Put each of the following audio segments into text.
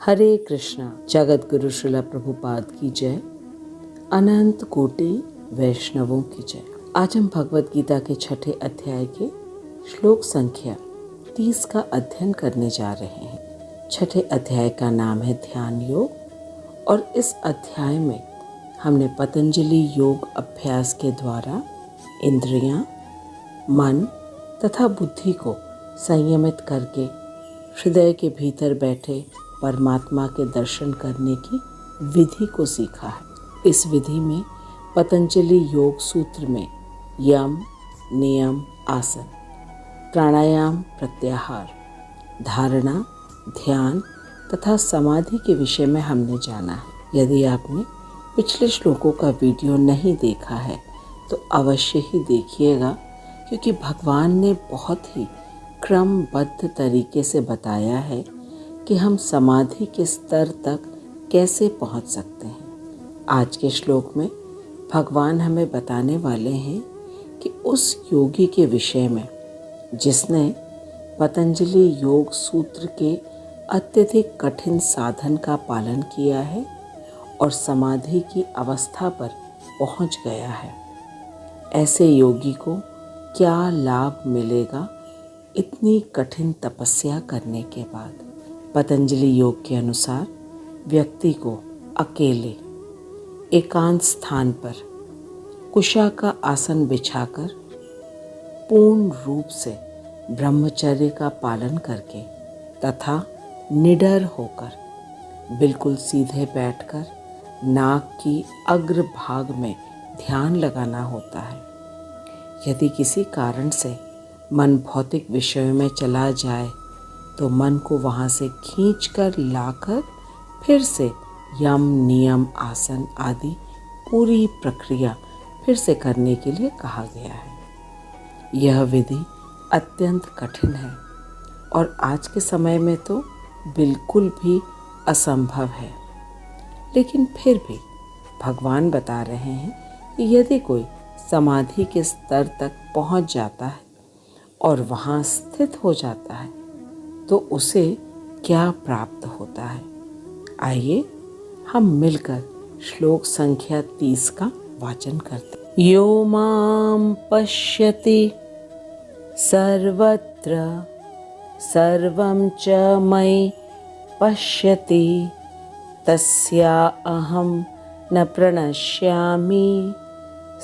हरे कृष्णा। जगत गुरु श्रील प्रभुपाद की जय। अनंत कोटि वैष्णवों की जय। आज हम भगवत गीता के 6ठे अध्याय के श्लोक संख्या 30 का अध्ययन करने जा रहे हैं। 6ठे अध्याय का नाम है ध्यान योग और इस अध्याय में हमने पतंजलि योग अभ्यास के द्वारा इंद्रियां, मन तथा बुद्धि को संयमित करके हृदय के भीतर बैठे परमात्मा के दर्शन करने की विधि को सीखा है। इस विधि में पतंजलि योग सूत्र में यम, नियम, आसन, प्राणायाम, प्रत्याहार, धारणा, ध्यान तथा समाधि के विषय में हमने जाना है। यदि आपने पिछले श्लोकों का वीडियो नहीं देखा है तो अवश्य ही देखिएगा, क्योंकि भगवान ने बहुत ही क्रमबद्ध तरीके से बताया है कि हम समाधि के स्तर तक कैसे पहुंच सकते हैं। आज के श्लोक में भगवान हमें बताने वाले हैं कि उस योगी के विषय में जिसने पतंजलि योग सूत्र के अत्यधिक कठिन साधन का पालन किया है और समाधि की अवस्था पर पहुंच गया है। ऐसे योगी को क्या लाभ मिलेगा इतनी कठिन तपस्या करने के बाद। पतंजलि योग के अनुसार व्यक्ति को अकेले एकांत स्थान पर कुशा का आसन बिछाकर पूर्ण रूप से ब्रह्मचर्य का पालन करके तथा निडर होकर बिल्कुल सीधे बैठकर नाक की अग्र भाग में ध्यान लगाना होता है। यदि किसी कारण से मन भौतिक विषयों में चला जाए तो मन को वहाँ से खींचकर लाकर फिर से यम, नियम, आसन आदि पूरी प्रक्रिया फिर से करने के लिए कहा गया है। यह विधि अत्यंत कठिन है और आज के समय में तो बिल्कुल भी असंभव है, लेकिन फिर भी भगवान बता रहे हैं कि यदि कोई समाधि के स्तर तक पहुंच जाता है और वहाँ स्थित हो जाता है तो उसे क्या प्राप्त होता है। आइए हम मिलकर श्लोक संख्या 30 का वाचन करते हैं। यो मां पश्यति सर्वत्र सर्वं च मयि पश्यति तस्या अहं न प्रणश्यामि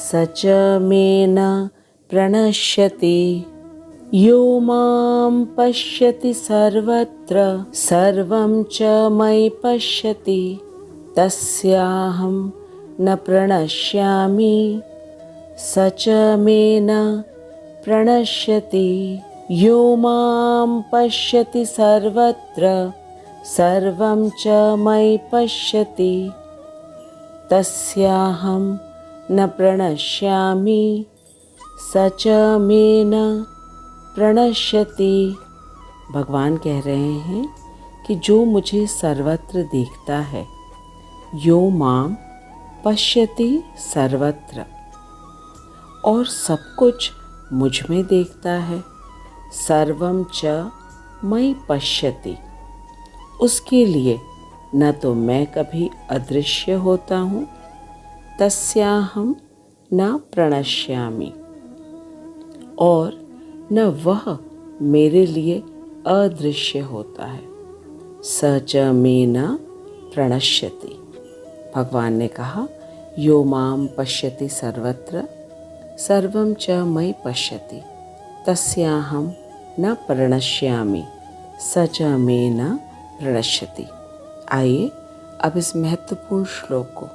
स च मे न प्रणश्यति। यो मां पश्यति सर्वत्र सर्वं च मयि पश्यति तस्याहं न प्रणश्यामि स च मे न प्रणश्यति। यो मां पश्यति सर्वत्र सर्वं च मयि पश्यति तस्याहं न प्रणश्यामि स च मे न प्रणश्यति। भगवान कह रहे हैं कि जो मुझे सर्वत्र देखता है, यो माम पश्यति सर्वत्र, और सब कुछ मुझ में देखता है, सर्वम च मयि पश्यति, उसके लिए न तो मैं कभी अदृश्य होता हूँ, तस्याहं न प्रणश्यामि, और न वह मेरे लिए अदृश्य होता है। स च मे न प्रणश्यति। भगवान ने कहा, यो माम पश्यति सर्वत्र सर्वं च मयि पश्यति तस्याहं न प्रणश्यामि स च मे न प्रणश्यति। आइए अब इस महत्वपूर्ण श्लोक को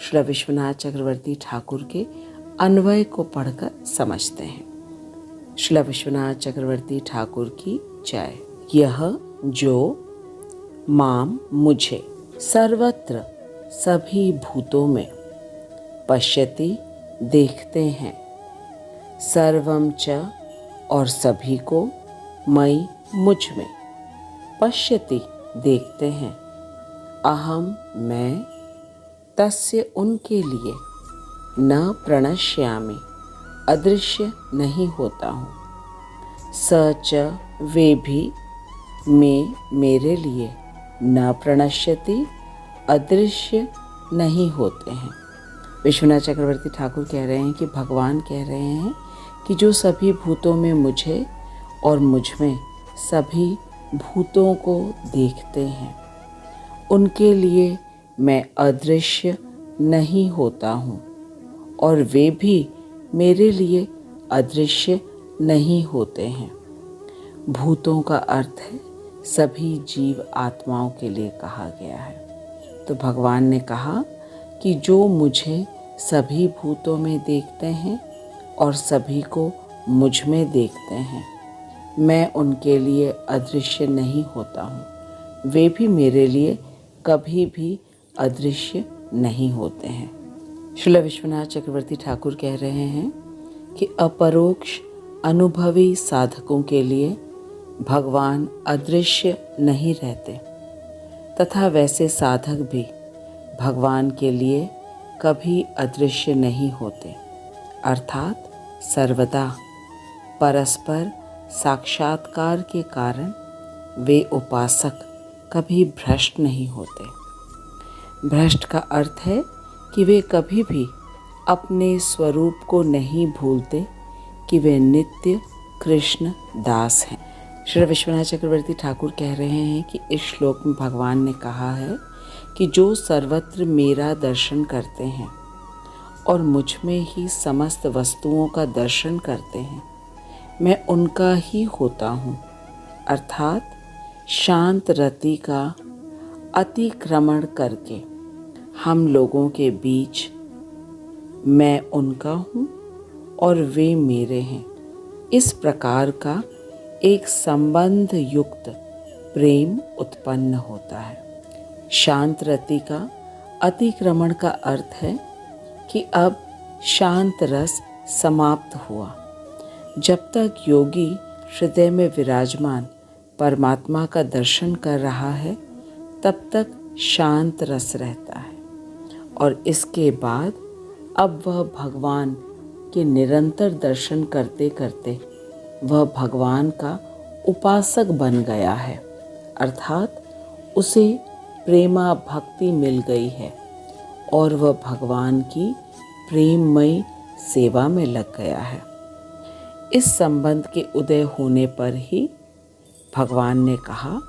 श्री विश्वनाथ चक्रवर्ती ठाकुर के अन्वय को पढ़कर समझते हैं। श्री विश्वनाथ चक्रवर्ती ठाकुर की जय। यह जो माम मुझे सर्वत्र सभी भूतों में पश्यति देखते हैं, सर्वम च और सभी को मयि मुझ में पश्यति देखते हैं, अहम मैं तस्य उनके लिए न प्रणश्यामि अदृश्य नहीं होता हूँ, स च वे भी मैं मेरे लिए न प्रणश्यति, अदृश्य नहीं होते हैं। विश्वनाथ चक्रवर्ती ठाकुर कह रहे हैं कि भगवान कह रहे हैं कि जो सभी भूतों में मुझे और मुझ में सभी भूतों को देखते हैं, उनके लिए मैं अदृश्य नहीं होता हूँ और वे भी मेरे लिए अदृश्य नहीं होते हैं। भूतों का अर्थ है सभी जीव आत्माओं के लिए कहा गया है। तो भगवान ने कहा कि जो मुझे सभी भूतों में देखते हैं और सभी को मुझ में देखते हैं, मैं उनके लिए अदृश्य नहीं होता हूँ, वे भी मेरे लिए कभी भी अदृश्य नहीं होते हैं। श्रील विश्वनाथ चक्रवर्ती ठाकुर कह रहे हैं कि अपरोक्ष अनुभवी साधकों के लिए भगवान अदृश्य नहीं रहते तथा वैसे साधक भी भगवान के लिए कभी अदृश्य नहीं होते, अर्थात सर्वदा परस्पर साक्षात्कार के कारण वे उपासक कभी भ्रष्ट नहीं होते। भ्रष्ट का अर्थ है कि वे कभी भी अपने स्वरूप को नहीं भूलते कि वे नित्य कृष्ण दास हैं। श्री विश्वनाथ चक्रवर्ती ठाकुर कह रहे हैं कि इस श्लोक में भगवान ने कहा है कि जो सर्वत्र मेरा दर्शन करते हैं और मुझ में ही समस्त वस्तुओं का दर्शन करते हैं, मैं उनका ही होता हूँ, अर्थात शांत रति का अतिक्रमण करके हम लोगों के बीच मैं उनका हूँ और वे मेरे हैं। इस प्रकार का एक संबंध युक्त प्रेम उत्पन्न होता है। शांत रति का अतिक्रमण का अर्थ है कि अब शांत रस समाप्त हुआ। जब तक योगी हृदय में विराजमान परमात्मा का दर्शन कर रहा है, तब तक शांत रस रहता है और इसके बाद अब वह भगवान के निरंतर दर्शन करते करते वह भगवान का उपासक बन गया है, अर्थात उसे प्रेमा भक्ति मिल गई है और वह भगवान की प्रेममयी सेवा में लग गया है। इस संबंध के उदय होने पर ही भगवान ने कहा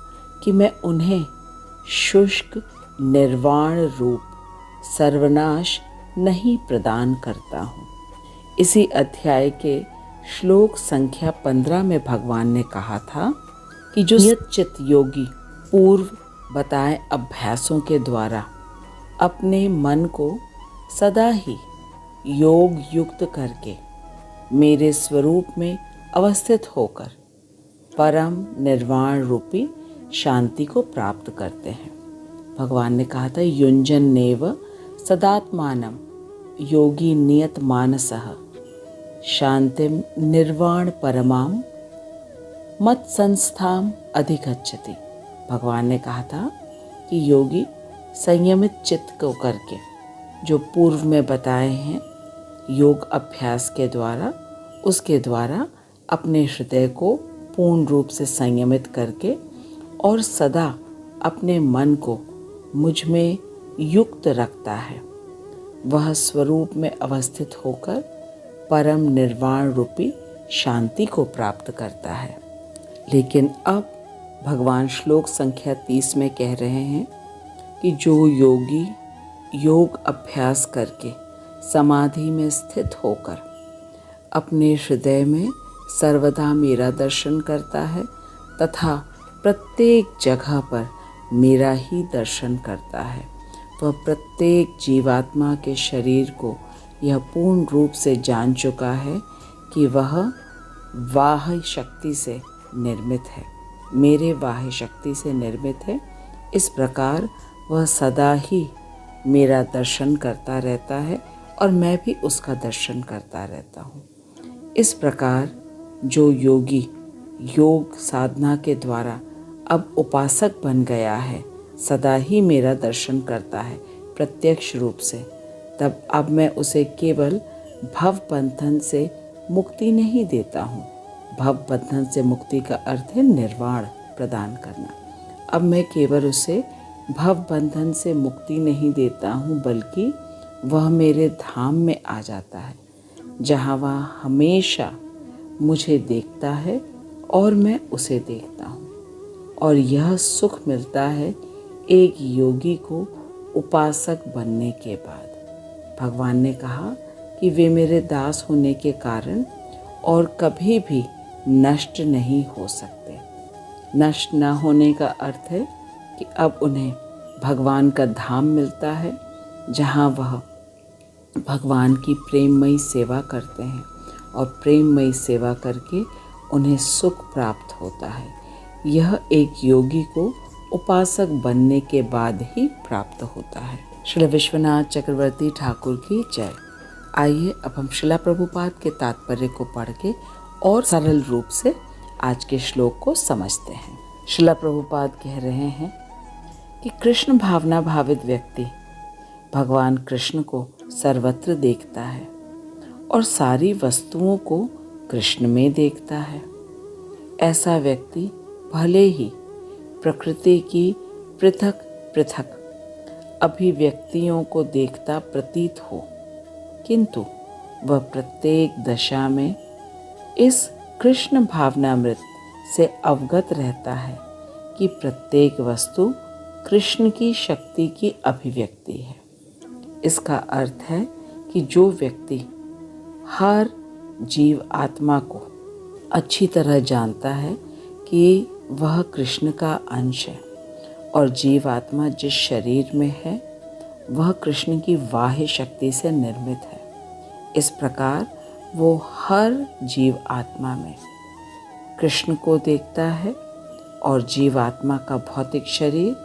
कि मैं उन्हें शुष्क निर्वाण रूप सर्वनाश नहीं प्रदान करता हूँ। इसी अध्याय के श्लोक संख्या 15 में भगवान ने कहा था कि जो चित योगी पूर्व बताए अभ्यासों के द्वारा अपने मन को सदा ही योग युक्त करके मेरे स्वरूप में अवस्थित होकर परम निर्वाण रूपी शांति को प्राप्त करते हैं। भगवान ने कहा था युंजन नेव सदात्मानम योगी नियत मानसः शांतिम निर्वाण परमाम मत संस्थाम अधिगच्छति। भगवान ने कहा था कि योगी संयमित चित्त को करके जो पूर्व में बताए हैं योग अभ्यास के द्वारा, उसके द्वारा अपने हृदय को पूर्ण रूप से संयमित करके और सदा अपने मन को मुझ में युक्त रखता है, वह स्वरूप में अवस्थित होकर परम निर्वाण रूपी शांति को प्राप्त करता है। लेकिन अब भगवान श्लोक संख्या 30 में कह रहे हैं कि जो योगी योग अभ्यास करके समाधि में स्थित होकर अपने हृदय में सर्वदा मेरा दर्शन करता है तथा प्रत्येक जगह पर मेरा ही दर्शन करता है, वह प्रत्येक जीवात्मा के शरीर को यह पूर्ण रूप से जान चुका है कि वह वाह्य शक्ति से निर्मित है, मेरे वाह्य शक्ति से निर्मित है। इस प्रकार वह सदा ही मेरा दर्शन करता रहता है और मैं भी उसका दर्शन करता रहता हूँ। इस प्रकार जो योगी योग साधना के द्वारा अब उपासक बन गया है, सदा ही मेरा दर्शन करता है प्रत्यक्ष रूप से, तब अब मैं उसे केवल भव बंधन से मुक्ति नहीं देता हूँ। भव बंधन से मुक्ति का अर्थ है निर्वाण प्रदान करना, अब मैं केवल उसे भव बंधन से मुक्ति नहीं देता हूँ, बल्कि वह मेरे धाम में आ जाता है, जहाँ वह हमेशा मुझे देखता है और मैं उसे देखता हूँ। और यह सुख मिलता है एक योगी को उपासक बनने के बाद। भगवान ने कहा कि वे मेरे दास होने के कारण और कभी भी नष्ट नहीं हो सकते। नष्ट न होने का अर्थ है कि अब उन्हें भगवान का धाम मिलता है, जहाँ वह भगवान की प्रेममयी सेवा करते हैं और प्रेममयी सेवा करके उन्हें सुख प्राप्त होता है। यह एक योगी को उपासक बनने के बाद ही प्राप्त होता है। श्री विश्वनाथ चक्रवर्ती ठाकुर की जय। आइए अब हम श्रीला प्रभुपाद के तात्पर्य को पढ़ के और सरल रूप से आज के श्लोक को समझते हैं। श्रीला प्रभुपाद कह रहे हैं कि कृष्ण भावना भावित व्यक्ति भगवान कृष्ण को सर्वत्र देखता है और सारी वस्तुओं को कृष्ण में देखता है। ऐसा व्यक्ति भले ही प्रकृति की पृथक पृथक अभिव्यक्तियों को देखता प्रतीत हो, किंतु वह प्रत्येक दशा में इस कृष्ण भावनामृत से अवगत रहता है कि प्रत्येक वस्तु कृष्ण की शक्ति की अभिव्यक्ति है। इसका अर्थ है कि जो व्यक्ति हर जीव आत्मा को अच्छी तरह जानता है कि वह कृष्ण का अंश है और जीव आत्मा जिस शरीर में है वह कृष्ण की बाह्य शक्ति से निर्मित है, इस प्रकार वो हर जीव आत्मा में कृष्ण को देखता है और जीव आत्मा का भौतिक शरीर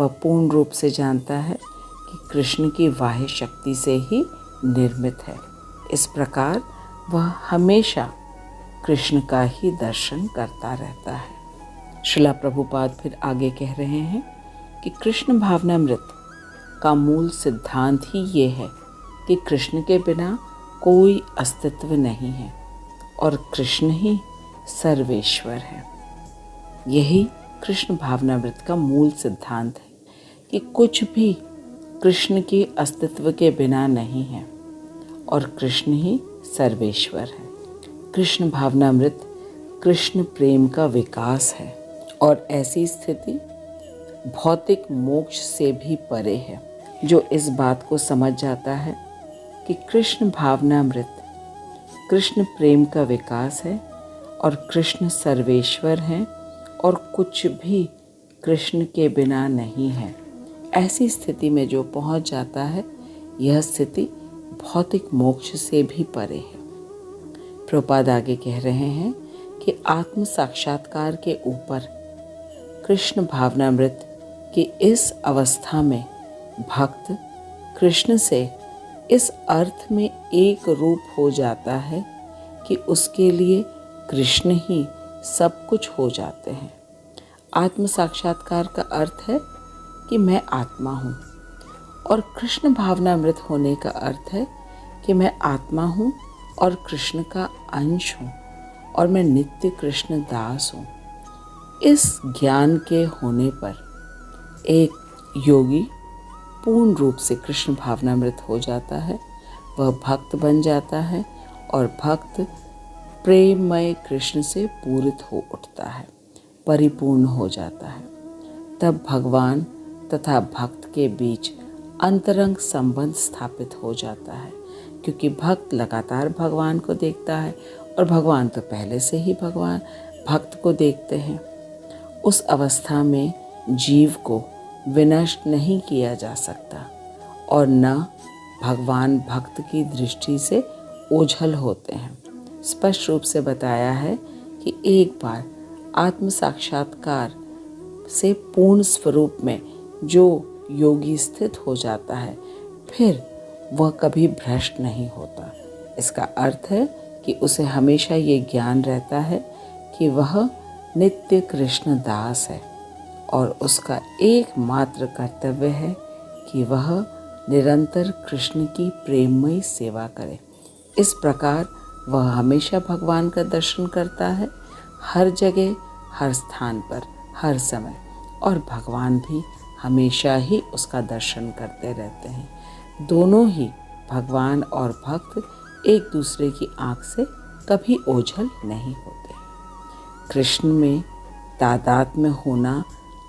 वह पूर्ण रूप से जानता है कि कृष्ण की बाह्य शक्ति से ही निर्मित है। इस प्रकार वह हमेशा कृष्ण का ही दर्शन करता रहता है। श्रीला प्रभुपाद फिर आगे कह रहे हैं कि कृष्ण भावनामृत का मूल सिद्धांत ही ये है कि कृष्ण के बिना कोई अस्तित्व नहीं है और कृष्ण ही सर्वेश्वर है। यही कृष्ण भावनामृत का मूल सिद्धांत है कि कुछ भी कृष्ण के अस्तित्व के बिना नहीं है और कृष्ण ही सर्वेश्वर है। कृष्ण भावनामृत कृष्ण प्रेम का विकास है और ऐसी स्थिति भौतिक मोक्ष से भी परे है। जो इस बात को समझ जाता है कि कृष्ण भावनामृत कृष्ण प्रेम का विकास है और कृष्ण सर्वेश्वर हैं और कुछ भी कृष्ण के बिना नहीं है, ऐसी स्थिति में जो पहुंच जाता है, यह स्थिति भौतिक मोक्ष से भी परे है। प्रभुपाद आगे कह रहे हैं कि आत्म साक्षात्कार के ऊपर कृष्ण भावनामृत की इस अवस्था में भक्त कृष्ण से इस अर्थ में एक रूप हो जाता है कि उसके लिए कृष्ण ही सब कुछ हो जाते हैं। आत्म साक्षात्कार का अर्थ है कि मैं आत्मा हूँ और कृष्ण भावनामृत होने का अर्थ है कि मैं आत्मा हूँ और कृष्ण का अंश हूँ और मैं नित्य कृष्ण दास हूँ। इस ज्ञान के होने पर एक योगी पूर्ण रूप से कृष्ण भावनामृत हो जाता है, वह भक्त बन जाता है और भक्त प्रेममय कृष्ण से पूरित हो उठता है, परिपूर्ण हो जाता है। तब भगवान तथा भक्त के बीच अंतरंग संबंध स्थापित हो जाता है, क्योंकि भक्त लगातार भगवान को देखता है और भगवान तो पहले से ही भगवान भक्त को देखते हैं। उस अवस्था में जीव को विनष्ट नहीं किया जा सकता और न भगवान भक्त की दृष्टि से ओझल होते हैं। स्पष्ट रूप से बताया है कि एक बार आत्म साक्षात्कार से पूर्ण स्वरूप में जो योगी स्थित हो जाता है, फिर वह कभी भ्रष्ट नहीं होता। इसका अर्थ है कि उसे हमेशा ये ज्ञान रहता है कि वह नित्य कृष्ण दास है और उसका एकमात्र कर्तव्य है कि वह निरंतर कृष्ण की प्रेममयी सेवा करे। इस प्रकार वह हमेशा भगवान का दर्शन करता है, हर जगह, हर स्थान पर, हर समय, और भगवान भी हमेशा ही उसका दर्शन करते रहते हैं। दोनों ही भगवान और भक्त एक दूसरे की आँख से कभी ओझल नहीं होते। कृष्ण में तादात्म्य होना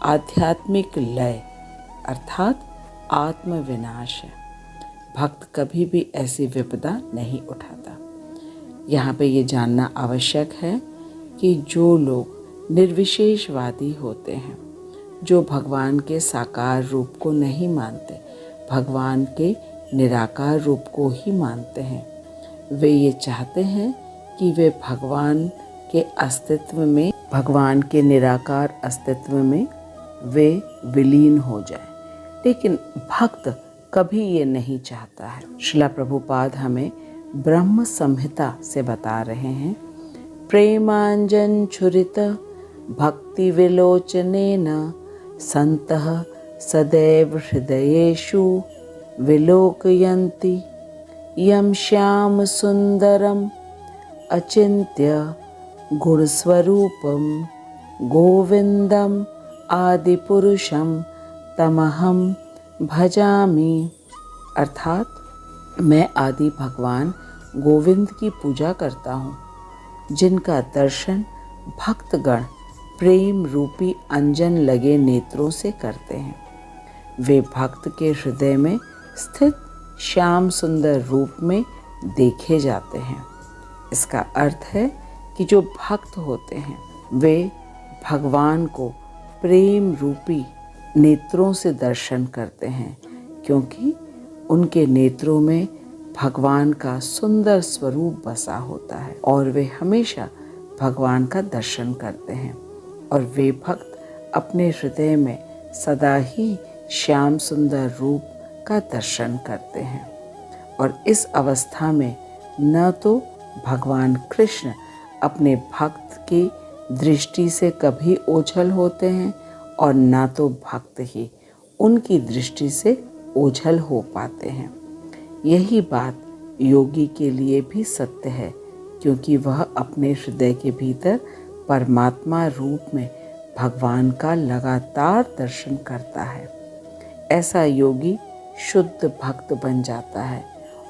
आध्यात्मिक लय अर्थात आत्म विनाश है। भक्त कभी भी ऐसी विपदा नहीं उठाता। यहाँ पे ये जानना आवश्यक है कि जो लोग निर्विशेषवादी होते हैं, जो भगवान के साकार रूप को नहीं मानते, भगवान के निराकार रूप को ही मानते हैं, वे ये चाहते हैं कि वे भगवान के अस्तित्व में, भगवान के निराकार अस्तित्व में वे विलीन हो जाए। लेकिन भक्त कभी ये नहीं चाहता है। श्रील प्रभुपाद हमें ब्रह्म संहिता से बता रहे हैं, प्रेमांजन छुरित भक्ति विलोचनेन संतः सदैव हृदयेषु विलोकयन्ति यम श्याम सुंदरम अचिन्त्य गुणस्वरूपम गोविंदम आदिपुरुषम तमहम भजामि। अर्थात मैं आदि भगवान गोविंद की पूजा करता हूँ, जिनका दर्शन भक्तगण प्रेम रूपी अंजन लगे नेत्रों से करते हैं। वे भक्त के हृदय में स्थित श्याम सुंदर रूप में देखे जाते हैं। इसका अर्थ है कि जो भक्त होते हैं वे भगवान को प्रेम रूपी नेत्रों से दर्शन करते हैं, क्योंकि उनके नेत्रों में भगवान का सुंदर स्वरूप बसा होता है और वे हमेशा भगवान का दर्शन करते हैं। और वे भक्त अपने हृदय में सदा ही श्याम सुंदर रूप का दर्शन करते हैं। और इस अवस्था में न तो भगवान कृष्ण अपने भक्त की दृष्टि से कभी ओझल होते हैं और ना तो भक्त ही उनकी दृष्टि से ओझल हो पाते हैं। यही बात योगी के लिए भी सत्य है, क्योंकि वह अपने हृदय के भीतर परमात्मा रूप में भगवान का लगातार दर्शन करता है। ऐसा योगी शुद्ध भक्त बन जाता है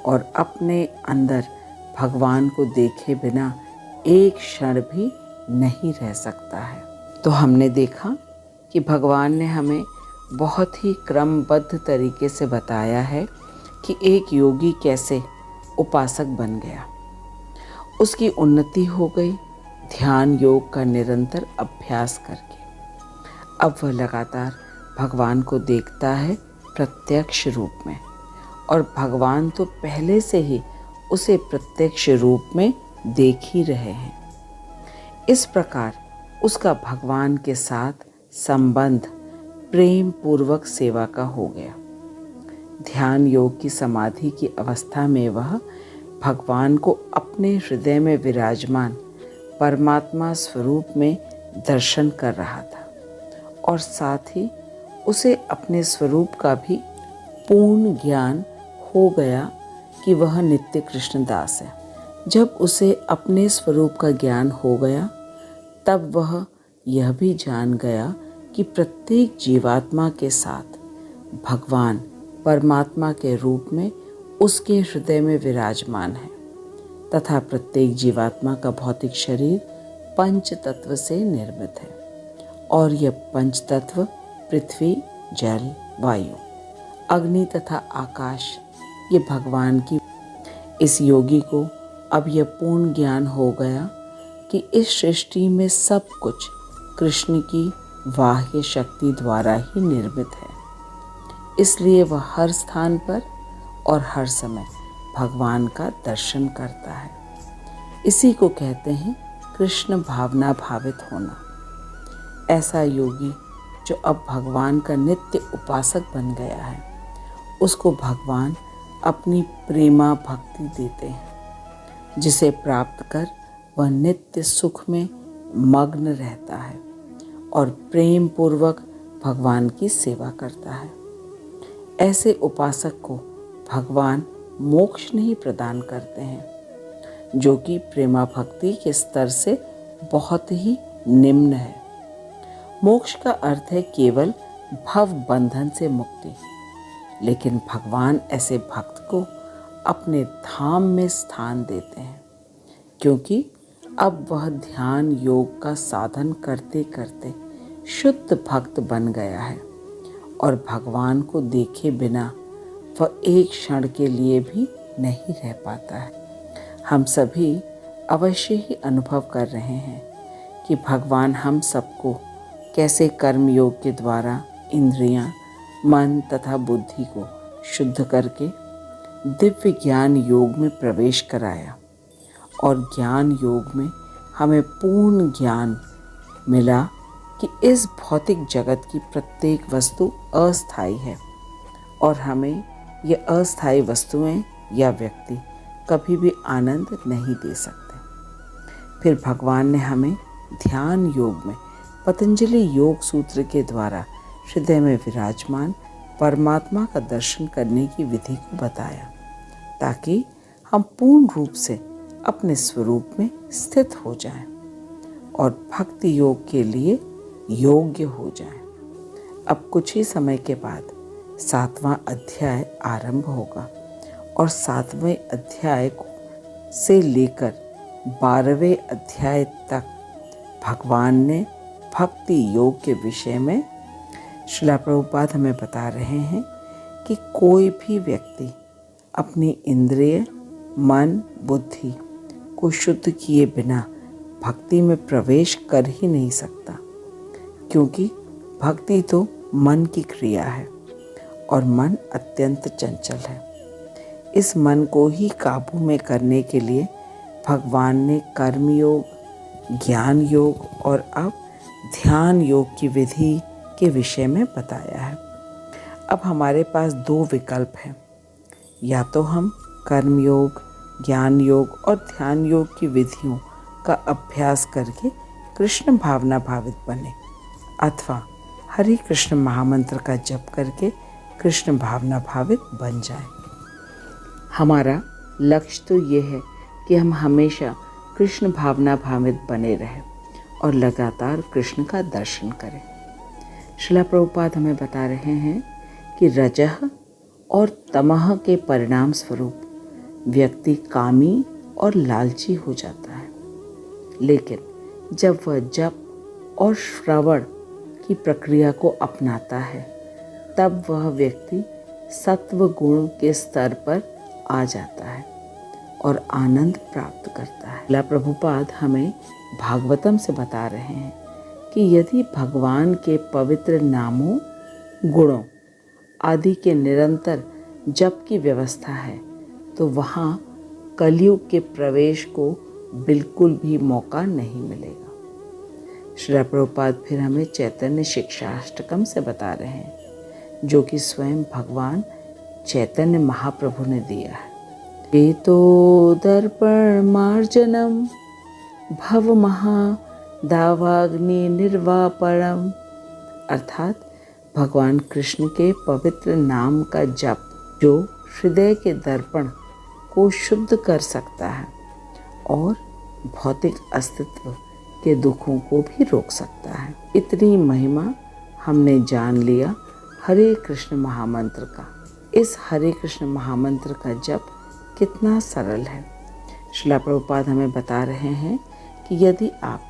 और अपने अंदर भगवान को देखे बिना एक क्षण भी नहीं रह सकता है। तो हमने देखा कि भगवान ने हमें बहुत ही क्रमबद्ध तरीके से बताया है कि एक योगी कैसे उपासक बन गया, उसकी उन्नति हो गई ध्यान योग का निरंतर अभ्यास करके। अब वह लगातार भगवान को देखता है प्रत्यक्ष रूप में, और भगवान तो पहले से ही उसे प्रत्यक्ष रूप में देख ही रहे हैं। इस प्रकार उसका भगवान के साथ संबंध प्रेम पूर्वक सेवा का हो गया। ध्यान योग की समाधि की अवस्था में वह भगवान को अपने हृदय में विराजमान परमात्मा स्वरूप में दर्शन कर रहा था, और साथ ही उसे अपने स्वरूप का भी पूर्ण ज्ञान हो गया कि वह नित्य कृष्णदास है। जब उसे अपने स्वरूप का ज्ञान हो गया, तब वह यह भी जान गया कि प्रत्येक जीवात्मा के साथ भगवान परमात्मा के रूप में उसके हृदय में विराजमान है, तथा प्रत्येक जीवात्मा का भौतिक शरीर पंच तत्व से निर्मित है, और यह पंच तत्व पृथ्वी, जल, वायु, अग्नि तथा आकाश ये भगवान की। इस योगी को अब यह पूर्ण ज्ञान हो गया कि इस सृष्टि में सब कुछ कृष्ण की बाह्य शक्ति द्वारा ही निर्मित है। इसलिए वह हर स्थान पर और हर समय भगवान का दर्शन करता है। इसी को कहते हैं कृष्ण भावना भावित होना। ऐसा योगी जो अब भगवान का नित्य उपासक बन गया है, उसको भगवान अपनी प्रेमा भक्ति देते हैं, जिसे प्राप्त कर वह नित्य सुख में मग्न रहता है और प्रेम पूर्वक भगवान की सेवा करता है। ऐसे उपासक को भगवान मोक्ष नहीं प्रदान करते हैं, जो कि प्रेमा भक्ति के स्तर से बहुत ही निम्न है। मोक्ष का अर्थ है केवल भव बंधन से मुक्ति, लेकिन भगवान ऐसे भक्त को अपने धाम में स्थान देते हैं, क्योंकि अब वह ध्यान योग का साधन करते करते शुद्ध भक्त बन गया है और भगवान को देखे बिना वह एक क्षण के लिए भी नहीं रह पाता है। हम सभी अवश्य ही अनुभव कर रहे हैं कि भगवान हम सबको कैसे कर्म योग के द्वारा इंद्रियां, मन तथा बुद्धि को शुद्ध करके दिव्य ज्ञान योग में प्रवेश कराया और ज्ञान योग में हमें पूर्ण ज्ञान मिला कि इस भौतिक जगत की प्रत्येक वस्तु अस्थायी है और हमें ये अस्थायी वस्तुएं या व्यक्ति कभी भी आनंद नहीं दे सकते। फिर भगवान ने हमें ध्यान योग में पतंजलि योग सूत्र के द्वारा हृदय में विराजमान परमात्मा का दर्शन करने की विधि को बताया, ताकि हम पूर्ण रूप से अपने स्वरूप में स्थित हो जाएं और भक्ति योग के लिए योग्य हो जाएं। अब कुछ ही समय के बाद 7वां अध्याय आरंभ होगा और 7वें अध्याय से लेकर 12वें अध्याय तक भगवान ने भक्ति योग के विषय में श्रील प्रभुपाद हमें बता रहे हैं कि कोई भी व्यक्ति अपनी इंद्रिय, मन, बुद्धि को शुद्ध किए बिना भक्ति में प्रवेश कर ही नहीं सकता, क्योंकि भक्ति तो मन की क्रिया है और मन अत्यंत चंचल है। इस मन को ही काबू में करने के लिए भगवान ने कर्म योग, ज्ञान योग और अब ध्यान योग की विधि के विषय में बताया है। अब हमारे पास 2 विकल्प हैं, या तो हम कर्म योग, ज्ञान योग और ध्यान योग की विधियों का अभ्यास करके कृष्ण भावना भावित बने, अथवा हरे कृष्ण महामंत्र का जप करके कृष्ण भावना भावित बन जाए। हमारा लक्ष्य तो ये है कि हम हमेशा कृष्ण भावना भावित बने रहें और लगातार कृष्ण का दर्शन करें। श्रील प्रभुपाद हमें बता रहे हैं कि रजः और तमः के परिणाम स्वरूप व्यक्ति कामी और लालची हो जाता है, लेकिन जब वह जप और श्रवण की प्रक्रिया को अपनाता है तब वह व्यक्ति सत्व गुण के स्तर पर आ जाता है और आनंद प्राप्त करता है। श्रील प्रभुपाद हमें भागवतम से बता रहे हैं कि यदि भगवान के पवित्र नामों, गुणों आदि के निरंतर जप की व्यवस्था है तो वहाँ कलयुग के प्रवेश को बिल्कुल भी मौका नहीं मिलेगा। श्रील प्रभुपाद फिर हमें चैतन्य शिक्षाष्टकम से बता रहे हैं, जो कि स्वयं भगवान चैतन्य महाप्रभु ने दिया है। एतो दर्पण मार्जनम भव महा दावाग्नि निर्वापणम, अर्थात भगवान कृष्ण के पवित्र नाम का जप जो हृदय के दर्पण को शुद्ध कर सकता है और भौतिक अस्तित्व के दुखों को भी रोक सकता है। इतनी महिमा हमने जान लिया हरे कृष्ण महामंत्र का। इस हरे कृष्ण महामंत्र का जप कितना सरल है। श्रील प्रभुपाद हमें बता रहे हैं कि यदि आप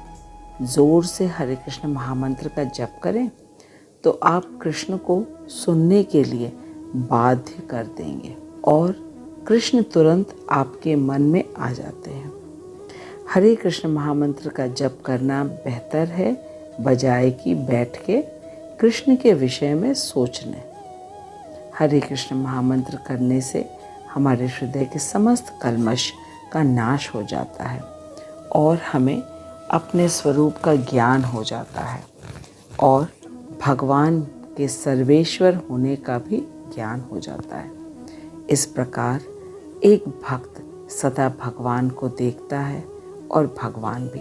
जोर से हरे कृष्ण महामंत्र का जप करें तो आप कृष्ण को सुनने के लिए बाध्य कर देंगे और कृष्ण तुरंत आपके मन में आ जाते हैं। हरे कृष्ण महामंत्र का जप करना बेहतर है बजाय कि बैठ के कृष्ण के विषय में सोचने। हरे कृष्ण महामंत्र करने से हमारे हृदय के समस्त कल्मश का नाश हो जाता है और हमें अपने स्वरूप का ज्ञान हो जाता है और भगवान के सर्वेश्वर होने का भी ज्ञान हो जाता है। इस प्रकार एक भक्त सदा भगवान को देखता है और भगवान भी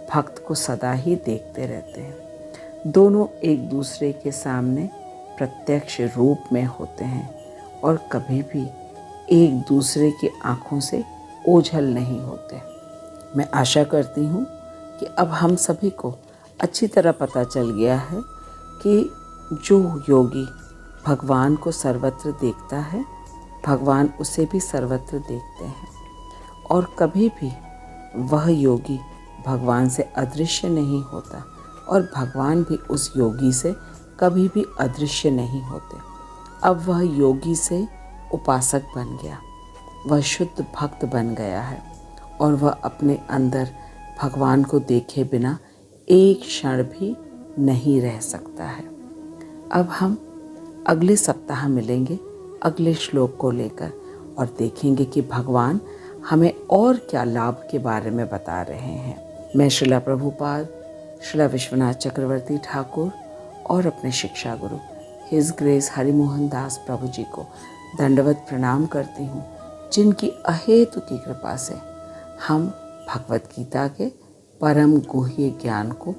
भक्त को सदा ही देखते रहते हैं। दोनों एक दूसरे के सामने प्रत्यक्ष रूप में होते हैं और कभी भी एक दूसरे की आँखों से ओझल नहीं होते। मैं आशा करती हूँ कि अब हम सभी को अच्छी तरह पता चल गया है कि जो योगी भगवान को सर्वत्र देखता है, भगवान उसे भी सर्वत्र देखते हैं, और कभी भी वह योगी भगवान से अदृश्य नहीं होता और भगवान भी उस योगी से कभी भी अदृश्य नहीं होते। अब वह योगी से उपासक बन गया, वह शुद्ध भक्त बन गया है और वह अपने अंदर भगवान को देखे बिना एक क्षण भी नहीं रह सकता है। अब हम अगले सप्ताह मिलेंगे अगले श्लोक को लेकर और देखेंगे कि भगवान हमें और क्या लाभ के बारे में बता रहे हैं। मैं श्रीला प्रभुपाद, श्रीला विश्वनाथ चक्रवर्ती ठाकुर और अपने शिक्षा गुरु हिज ग्रेस हरिमोहन दास प्रभु जी को दंडवत प्रणाम करती हूँ, जिनकी अहेतु की कृपा से हम भगवत गीता के परम गुह्य ज्ञान को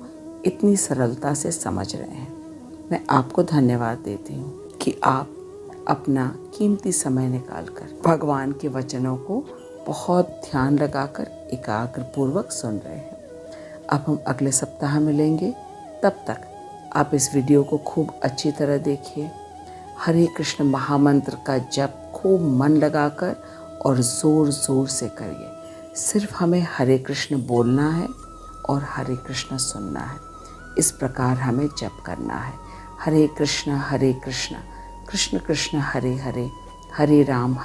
इतनी सरलता से समझ रहे हैं। मैं आपको धन्यवाद देती हूँ कि आप अपना कीमती समय निकालकर भगवान के वचनों को बहुत ध्यान लगाकर एकाग्र पूर्वक सुन रहे हैं। अब हम अगले सप्ताह मिलेंगे, तब तक आप इस वीडियो को खूब अच्छी तरह देखिए। हरे कृष्ण महामंत्र का जप खूब मन लगाकर और ज़ोर ज़ोर से करिए। सिर्फ हमें हरे कृष्ण बोलना है और हरे कृष्ण सुनना है। इस प्रकार हमें जप करना है। हरे कृष्ण कृष्ण कृष्ण हरे हरे, हरे राम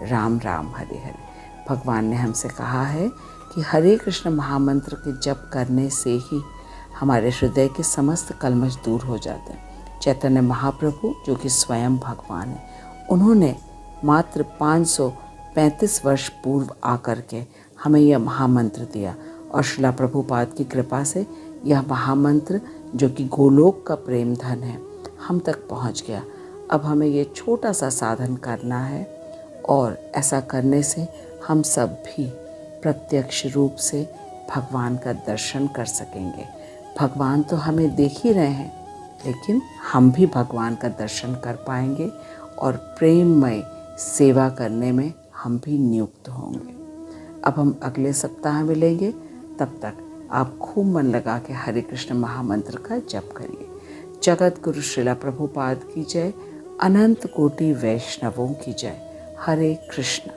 राम राम हरे हरे। भगवान ने हमसे कहा है कि हरे कृष्ण महामंत्र के जप करने से ही हमारे हृदय के समस्त कलमश दूर हो जाते हैं। चैतन्य महाप्रभु, जो कि स्वयं भगवान है, उन्होंने मात्र 535 वर्ष पूर्व आकर के हमें यह महामंत्र दिया और श्रीला प्रभुपाद की कृपा से यह महामंत्र, जो कि गोलोक का प्रेम धन है, हम तक पहुंच गया। अब हमें ये छोटा सा साधन करना है और ऐसा करने से हम सब भी प्रत्यक्ष रूप से भगवान का दर्शन कर सकेंगे। भगवान तो हमें देख ही रहे हैं, लेकिन हम भी भगवान का दर्शन कर पाएंगे और प्रेममय सेवा करने में हम भी नियुक्त होंगे। अब हम अगले सप्ताह मिलेंगे, तब तक आप खूब मन लगा के हरे कृष्ण महामंत्र का जप करिए। जगत गुरु श्रीला प्रभुपाद की जय, अनंत कोटि वैष्णवों की जय। हरे कृष्ण।